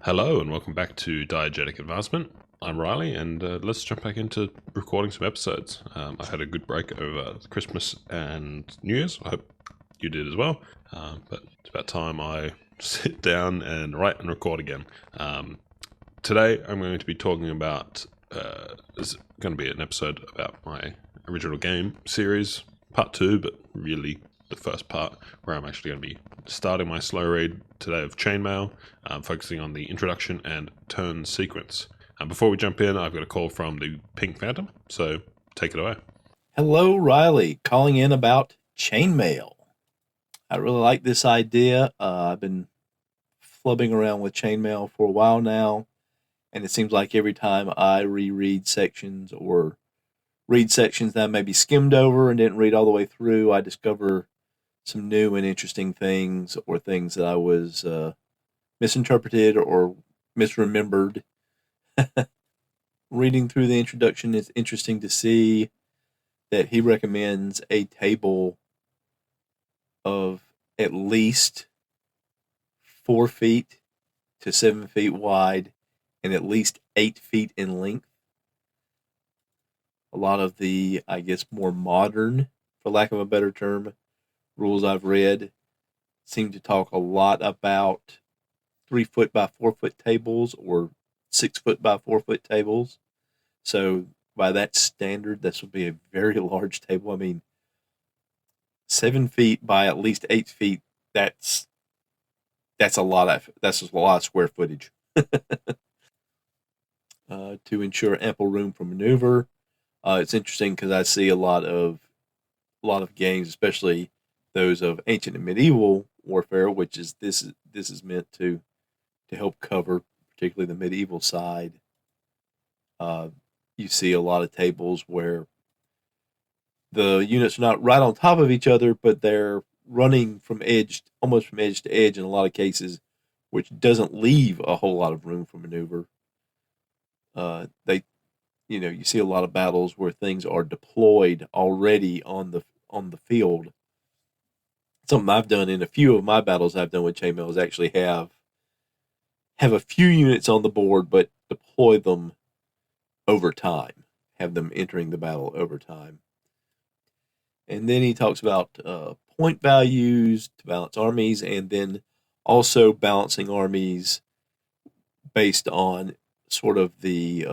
Hello and welcome back to Diegetic Advancement. I'm Riley, and let's jump back into recording some episodes. I had a good break over Christmas and New Year's. I hope you did as well. But it's about time I sit down and write and record again. Today I'm going to be talking about, it's going to be an episode about my original game series, part 2, but really the first part, where I'm actually going to be starting my slow read today of Chainmail, focusing on the introduction and turn sequence. Before we jump in, I've got a call from the Pink Phantom, so take it away. Hello, Riley, calling in about Chainmail. I really like this idea. I've been flubbing around with Chainmail for a while now, and it seems like every time I reread sections or read sections that I maybe skimmed over and didn't read all the way through, I discover some new and interesting things or things that I was misinterpreted or misremembered. Reading through the introduction, it's interesting to see that he recommends a table of at least 4 feet to 7 feet wide and at least 8 feet in length. A lot of the, I guess, more modern, for lack of a better term, rules I've read seem to talk a lot about 3 foot by 4 foot tables or 6 foot by 4 foot tables. So by that standard, this would be a very large table. I mean, 7 feet by at least 8 feet. That's a lot of square footage. To ensure ample room for maneuver. It's interesting because I see a lot of games, especially those of ancient and medieval warfare, which is this is meant to help cover particularly the medieval side. You see a lot of tables where the units are not right on top of each other, but they're running almost from edge to edge in a lot of cases, which doesn't leave a whole lot of room for maneuver. You see a lot of battles where things are deployed already on the field. Something I've done in a few of my battles I've done with chainmail is actually have a few units on the board, but deploy them over time, have them entering the battle over time. And then he talks about point values to balance armies, and then also balancing armies based on sort of the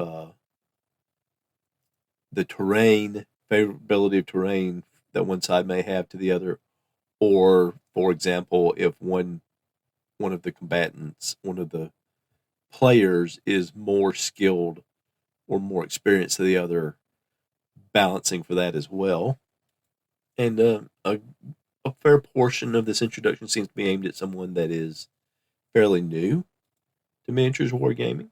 terrain, favorability of terrain that one side may have to the other, or for example, if one of the combatants, one of the players is more skilled or more experienced than the other, balancing for that as well. And a fair portion of this introduction seems to be aimed at someone that is fairly new to miniatures wargaming,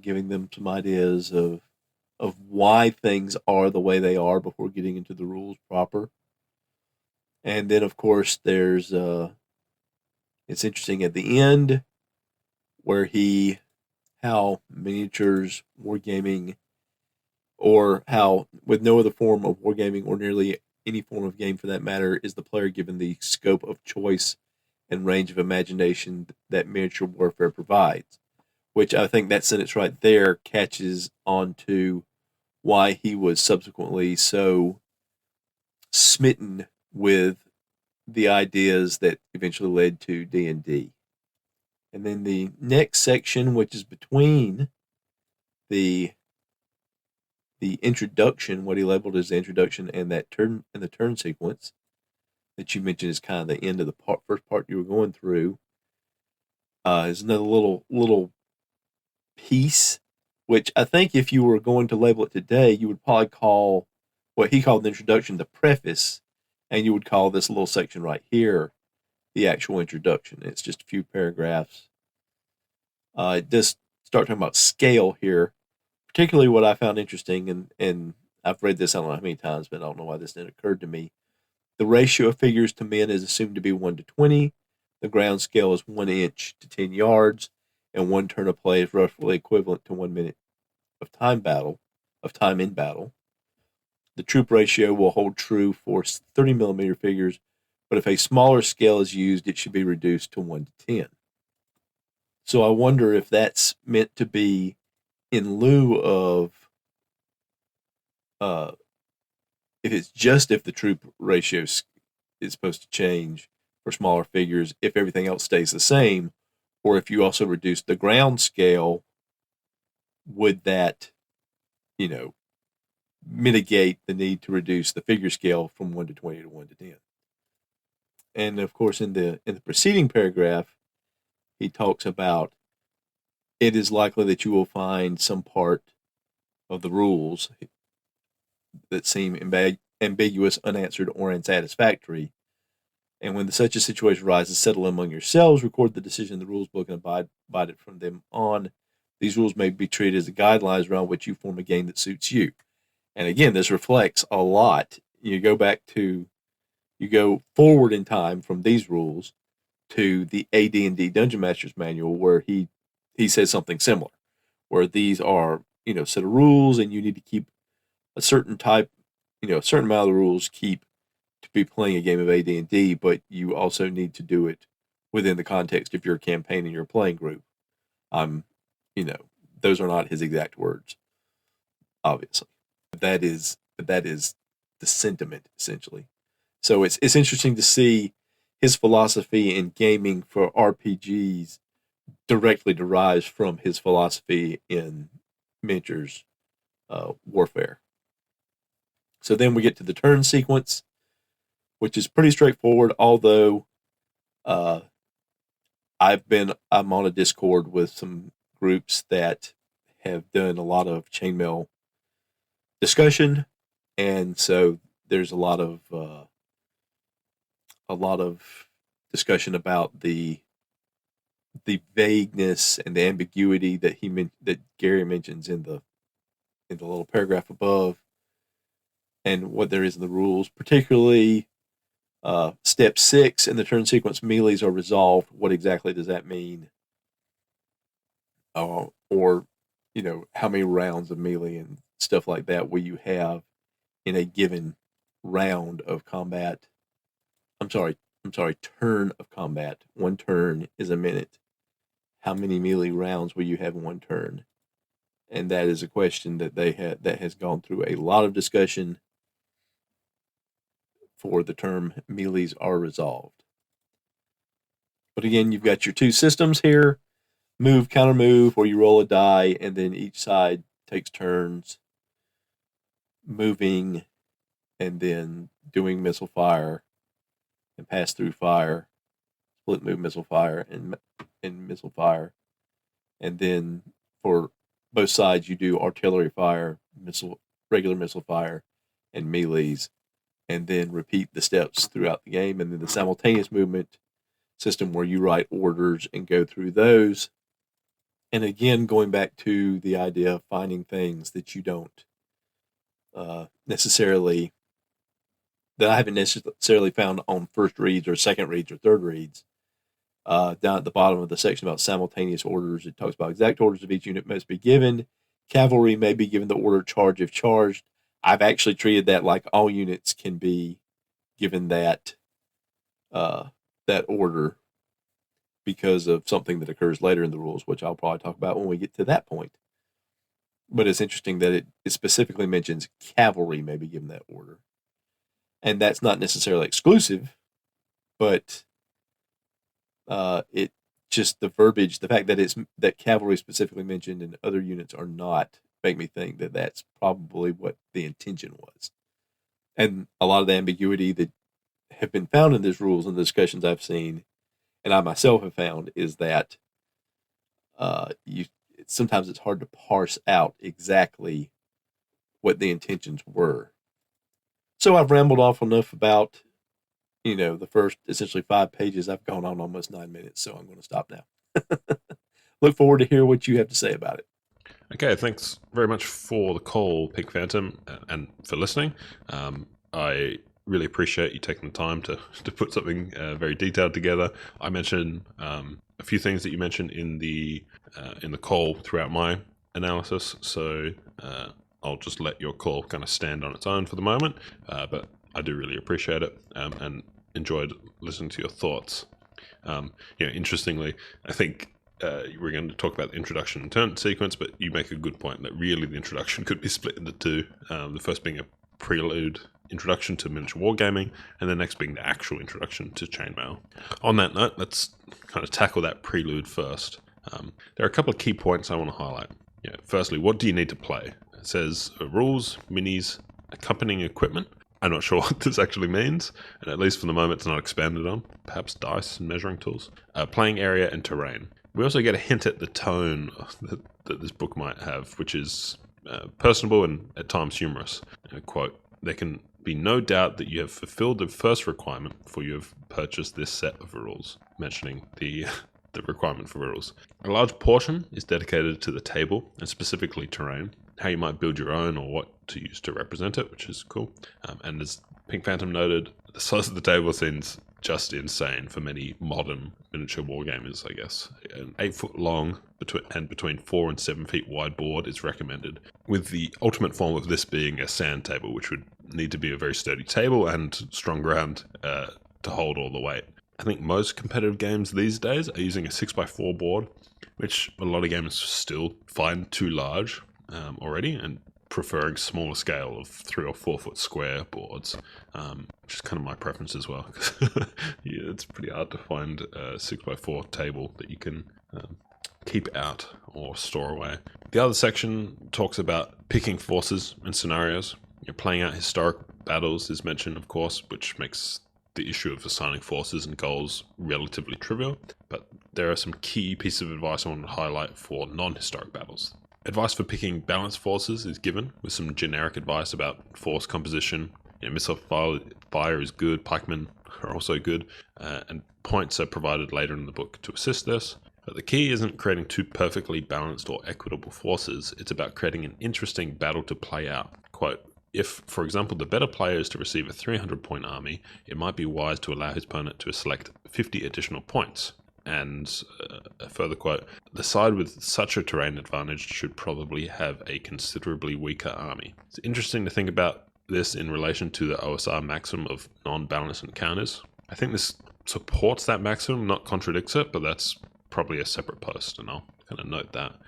giving them some ideas of why things are the way they are before getting into the rules proper. And then, of course, there's it's interesting at the end where how miniatures wargaming, or how with no other form of wargaming or nearly any form of game for that matter, is the player given the scope of choice and range of imagination that miniature warfare provides. Which I think that sentence right there catches on to why he was subsequently so smitten with the ideas that eventually led to D&D. And then the next section, which is between the introduction, what he labeled as the introduction, and the turn sequence that you mentioned is kind of the end of the first part you were going through, is another little piece, which I think if you were going to label it today, you would probably call what he called the introduction the preface, and you would call this little section right here the actual introduction. It's just a few paragraphs. It does start talking about scale here, particularly what I found interesting, and I've read this I don't know how many times, but I don't know why this didn't occur to me. The ratio of figures to men is assumed to be 1 to 20. The ground scale is 1 inch to 10 yards, and 1 turn of play is roughly equivalent to 1 minute of time in battle. The troop ratio will hold true for 30 millimeter figures, but if a smaller scale is used, it should be reduced to 1 to 10. So I wonder if that's meant to be in lieu of, uh, if it's just if the troop ratio is supposed to change for smaller figures, if everything else stays the same, or if you also reduce the ground scale, would that, you know, mitigate the need to reduce the figure scale from 1 to 20 to 1 to 10? And of course, in the preceding paragraph, he talks about it is likely that you will find some part of the rules that seem ambiguous, unanswered, or unsatisfactory. And when such a situation arises, settle among yourselves, record the decision in the rules book, and abide it from them on. These rules may be treated as the guidelines around which you form a game that suits you. And again, this reflects a lot. You go forward in time from these rules to the AD&D Dungeon Master's Manual, where he says something similar, where these are, a set of rules, and you need to keep a certain type, a certain amount of the rules keep to be playing a game of AD&D, but you also need to do it within the context of your campaign and your playing group. You know, those are not his exact words, obviously. But that is the sentiment, essentially. So it's interesting to see his philosophy in gaming for RPGs directly derives from his philosophy in miniatures warfare. So then we get to the turn sequence, which is pretty straightforward, although I'm on a Discord with some groups that have done a lot of chainmail discussion, and so there's a lot of discussion about the vagueness and the ambiguity that Gary mentions in the little paragraph above, and what there is in the rules, particularly step 6 in the turn sequence, melees are resolved. What exactly does that mean? Or how many rounds of melee and stuff like that will you have in a given round of combat? I'm sorry, turn of combat. One turn is a minute. How many melee rounds will you have in one turn? And that is a question that that has gone through a lot of discussion for the term melees are resolved. But again, you've got your two systems here: move, counter move, where you roll a die, and then each side takes turns moving and then doing missile fire and pass through fire, split move missile fire and missile fire. And then for both sides, you do artillery fire, regular missile fire, and melees, and then repeat the steps throughout the game. And then the simultaneous movement system, where you write orders and go through those. And again, going back to the idea of finding things that you don't necessarily, that I haven't necessarily found on first reads or second reads or third reads. Down at the bottom of the section about simultaneous orders, it talks about exact orders of each unit must be given. Cavalry may be given the order charge if charged. I've actually treated that like all units can be given that order because of something that occurs later in the rules, which I'll probably talk about when we get to that point. But it's interesting that it specifically mentions cavalry may be given that order. And that's not necessarily exclusive, but it just the verbiage, the fact that that cavalry specifically mentioned and other units are not, make me think that that's probably what the intention was. And a lot of the ambiguity that have been found in these rules and the discussions I've seen, and I myself have found, is that sometimes it's hard to parse out exactly what the intentions were. So I've rambled off enough about the first essentially 5 pages. I've gone on almost 9 minutes, so I'm going to stop now. Look forward to hear what you have to say about it. Okay, thanks very much for the call, Pink Phantom, and for listening. I really appreciate you taking the time to put something very detailed together. I mentioned a few things that you mentioned in the call throughout my analysis, so I'll just let your call kind of stand on its own for the moment, but I do really appreciate it and enjoyed listening to your thoughts. Interestingly, I think we're going to talk about the introduction and turn sequence, but you make a good point that really the introduction could be split into two. The first being a prelude introduction to miniature wargaming, and the next being the actual introduction to Chainmail. On that note, let's kind of tackle that prelude first. There are a couple of key points I want to highlight. Firstly, what do you need to play? It says rules, minis, accompanying equipment. I'm not sure what this actually means, and at least for the moment it's not expanded on. Perhaps dice and measuring tools. Playing area and terrain. We also get a hint at the tone that this book might have, which is personable and at times humorous. Quote, "There can be no doubt that you have fulfilled the first requirement, for you have purchased this set of rules," mentioning the requirement for rules. A large portion is dedicated to the table, and specifically terrain, how you might build your own or what to use to represent it, which is cool. And as Pink Phantom noted, the size of the table seems just insane for many modern miniature wargamers, I guess. An 8 foot long and between 4 and 7 feet wide board is recommended, with the ultimate form of this being a sand table, which would need to be a very sturdy table and strong ground to hold all the weight. I think most competitive games these days are using a 6x4 board, which a lot of gamers still find too large already, and preferring smaller scale of 3 or 4 foot square boards, which is kind of my preference as well. Yeah, it's pretty hard to find a 6x4 table that you can keep out or store away. The other section talks about picking forces and scenarios. Playing out historic battles is mentioned, of course, which makes the issue of assigning forces and goals relatively trivial, but there are some key pieces of advice I want to highlight for non-historic battles. Advice for picking balanced forces is given, with some generic advice about force composition. Missile fire is good, pikemen are also good, and points are provided later in the book to assist this. But the key isn't creating two perfectly balanced or equitable forces, it's about creating an interesting battle to play out. Quote, "If, for example, the better player is to receive a 300-point army, it might be wise to allow his opponent to select 50 additional points." And a further quote, "The side with such a terrain advantage should probably have a considerably weaker army." It's interesting to think about this in relation to the OSR maximum of non-balanced encounters. I think this supports that maximum, not contradicts it, but that's probably a separate post, and I'll kind of note that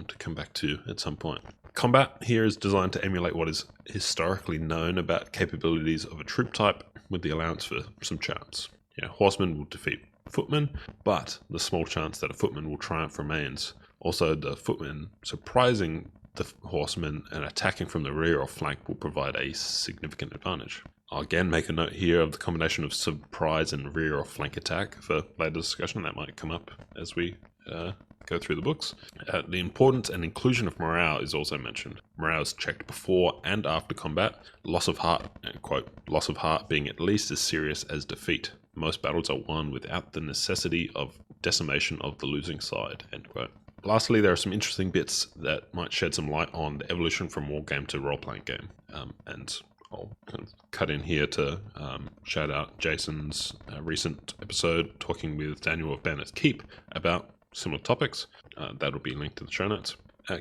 to come back to at some point. Combat here is designed to emulate what is historically known about capabilities of a troop type, with the allowance for some chance. Horsemen will defeat footmen, but the small chance that a footman will triumph remains. Also, the footmen surprising the horsemen and attacking from the rear or flank will provide a significant advantage. I'll again make a note here of the combination of surprise and rear or flank attack for later discussion. That might come up as we go through the books. The importance and inclusion of morale is also mentioned. Morale is checked before and after combat. Loss of heart, quote, "loss of heart being at least as serious as defeat. Most battles are won without the necessity of decimation of the losing side," end quote. Lastly, there are some interesting bits that might shed some light on the evolution from wargame to role-playing game. And I'll kind of cut in here to shout out Jason's recent episode talking with Daniel of Bandit's Keep about similar topics. That'll be linked to the show notes.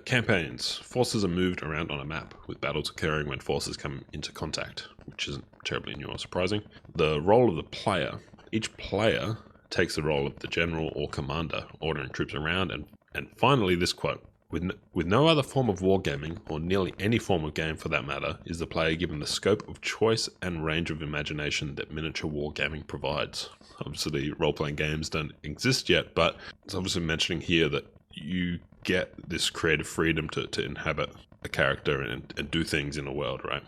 Campaigns. Forces are moved around on a map, with battles occurring when forces come into contact, which isn't terribly new or surprising. The role of the player. Each player takes the role of the general or commander, ordering troops around. And finally, this quote, With no other form of wargaming, or nearly any form of game for that matter, is the player given the scope of choice and range of imagination that miniature wargaming provides." Obviously, role-playing games don't exist yet, but it's obviously mentioning here that you get this creative freedom to inhabit a character and do things in the world, right?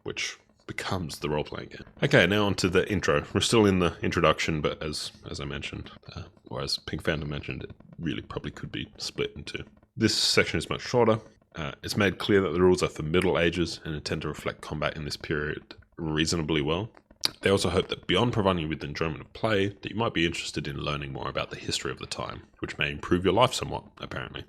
Which becomes the role-playing game. Okay, now on to the intro. We're still in the introduction, but as I mentioned, or as Pink Phantom mentioned, it really probably could be split into. This section is much shorter. It's made clear that the rules are for Middle Ages and intend to reflect combat in this period reasonably well. They also hope that beyond providing you with the enjoyment of play, that you might be interested in learning more about the history of the time, which may improve your life somewhat, apparently.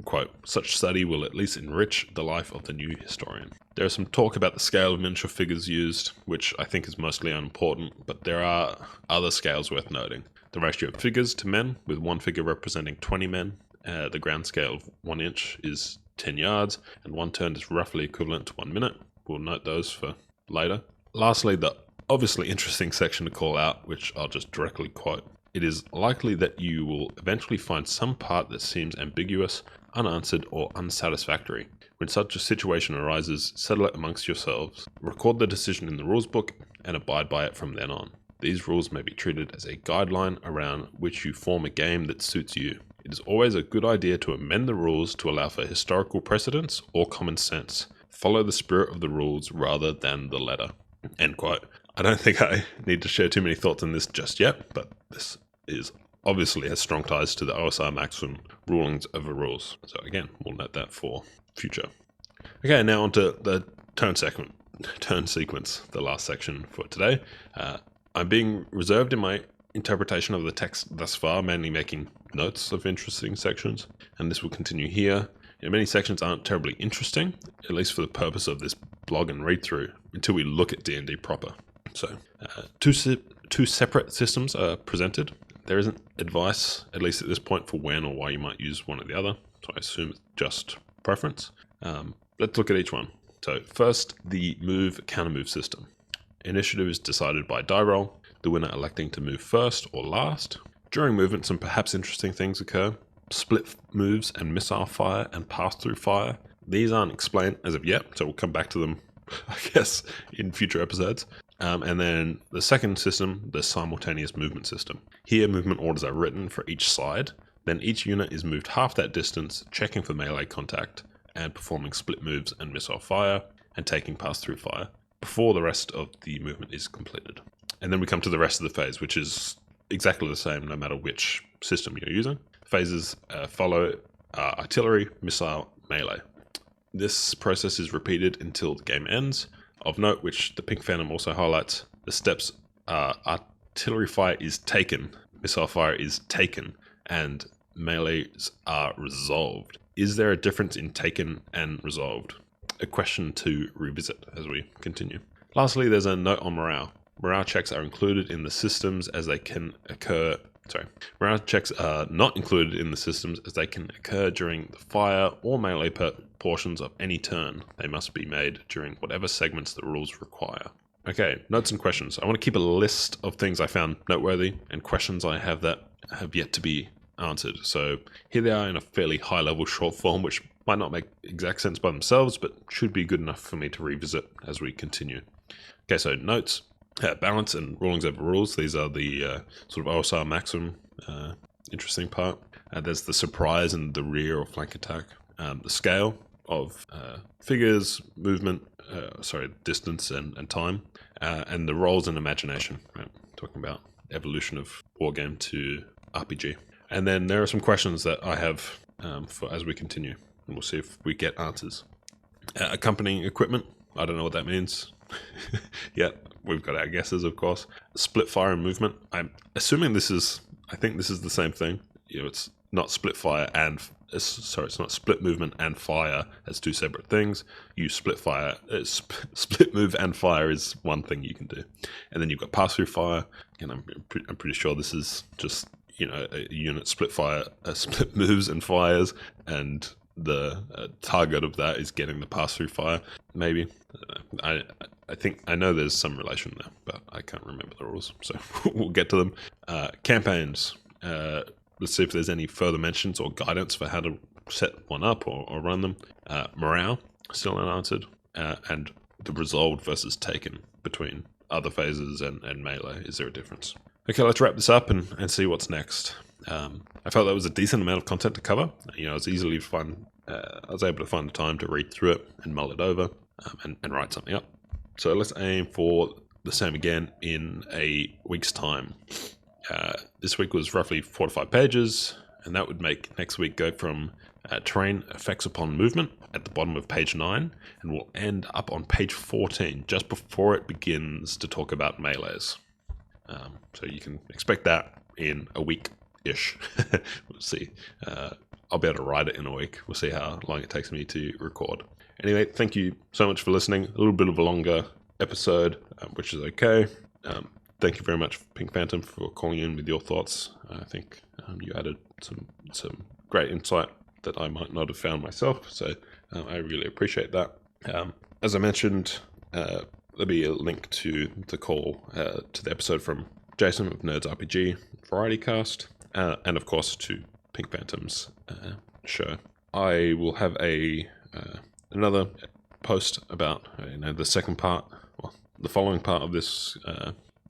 Quote, "Such study will at least enrich the life of the new historian." There is some talk about the scale of miniature figures used, which I think is mostly unimportant, but there are other scales worth noting. The ratio of figures to men, with one figure representing 20 men. The ground scale of 1 inch is 10 yards, and 1 turn is roughly equivalent to 1 minute. We'll note those for later. Lastly, the obviously interesting section to call out, which I'll just directly quote. it is likely that you will eventually find some part that seems ambiguous, unanswered, or unsatisfactory. When such a situation arises, settle it amongst yourselves, record the decision in the rules book, and abide by it from then on. These rules may be treated as a guideline around which you form a game that suits you. It is always a good idea to amend the rules to allow for historical precedence or common sense. Follow the spirit of the rules rather than the letter. End quote. I don't think I need to share too many thoughts on this just yet, but this is obviously has strong ties to the OSR maximum rulings over rules. So again, we'll note that for future. Okay, now onto the turn sequence, the last section for today. I'm being reserved in my interpretation of the text thus far, mainly making notes of interesting sections, and this will continue here. Many sections aren't terribly interesting, at least for the purpose of this blog and read-through, until we look at D&D proper. So, two separate systems are presented. There isn't advice, at least at this point, for when or why you might use one or the other, so I assume it's just preference. Let's look at each one. So first, the move-counter-move system. Initiative is decided by die roll, the winner electing to move first or last. During movement, some perhaps interesting things occur. Split moves and missile fire and pass-through fire. These aren't explained as of yet, so we'll come back to them, I guess, in future episodes. And then the second system, the simultaneous movement system. Here, movement orders are written for each side. Then each unit is moved half that distance, checking for melee contact, and performing split moves and missile fire, and taking pass-through fire, before the rest of the movement is completed. And then we come to the rest of the phase, which is exactly the same no matter which system you're using. Phases follow artillery, missile, melee. This process is repeated until the game ends. Of note, which the Pink Phantom also highlights, the steps are artillery fire is taken, missile fire is taken, and melees are resolved. Is there a difference in taken and resolved? A question to revisit as we continue. Lastly, there's a note on morale. Morale checks are included in the systems as they can occur. Morale checks are not included in the systems as they can occur during the fire or melee portions of any turn. They must be made during whatever segments the rules require. Okay, notes and questions. I want to keep a list of things I found noteworthy and questions I have that have yet to be answered. So here they are in a fairly high-level short form, which might not make exact sense by themselves, but should be good enough for me to revisit as we continue. Okay, so notes. Balance and rulings over rules. These are the sort of OSR maximum interesting part. There's the surprise and the rear or flank attack. The scale of figures, movement, distance and time. And the roles and imagination. Right? Talking about evolution of wargame to RPG. And then there are some questions that I have for as we continue. And we'll see if we get answers. Accompanying equipment. I don't know what that means. Yeah, we've got our guesses, of course. Split fire and movement. I'm assuming I think this is the same thing. It's not split fire and it's not split movement and fire as two separate things. You split fire, split move and fire is one thing you can do, and then you've got pass through fire. And I'm pretty sure this is just a unit split moves and fires, and the target of that is getting the pass through fire. Maybe I think I know there's some relation there, but I can't remember the rules, so we'll get to them. Campaigns. Let's see if there's any further mentions or guidance for how to set one up or run them. Morale, still unanswered. And the resolved versus taken between other phases and melee. Is there a difference? Okay, let's wrap this up and see what's next. I felt that was a decent amount of content to cover. I was able to find the time to read through it and mull it over and write something up. So let's aim for the same again in a week's time. This week was roughly 4 to 5 pages, and that would make next week go from terrain effects upon movement at the bottom of page 9, and we'll end up on page 14, just before it begins to talk about melees. So you can expect that in a week-ish. We'll see. I'll be able to write it in a week. We'll see how long it takes me to record. Anyway, thank you so much for listening. A little bit of a longer episode, which is okay. Thank you very much, Pink Phantom, for calling in with your thoughts. I think you added some great insight that I might not have found myself, so I really appreciate that. As I mentioned, there'll be a link to the call to the episode from Jason with Nerds RPG Variety Cast, and of course to Pink Phantom's show. I will have another post about the second part, well, the following part of this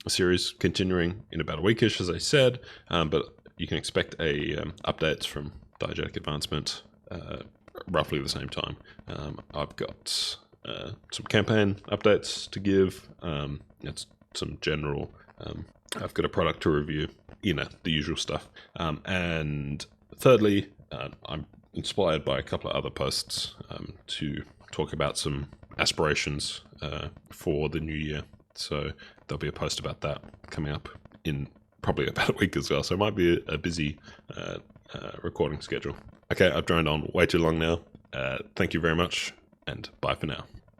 series, continuing in about a weekish, as I said. But you can expect updates from Diegetic Advancement roughly the same time. I've got some campaign updates to give. It's some general. I've got a product to review. The usual stuff. And thirdly, I'm inspired by a couple of other posts to talk about some aspirations for the new year. So there'll be a post about that coming up in probably about a week as well. So it might be a busy recording schedule. Okay, I've droned on way too long now. Thank you very much, and bye for now.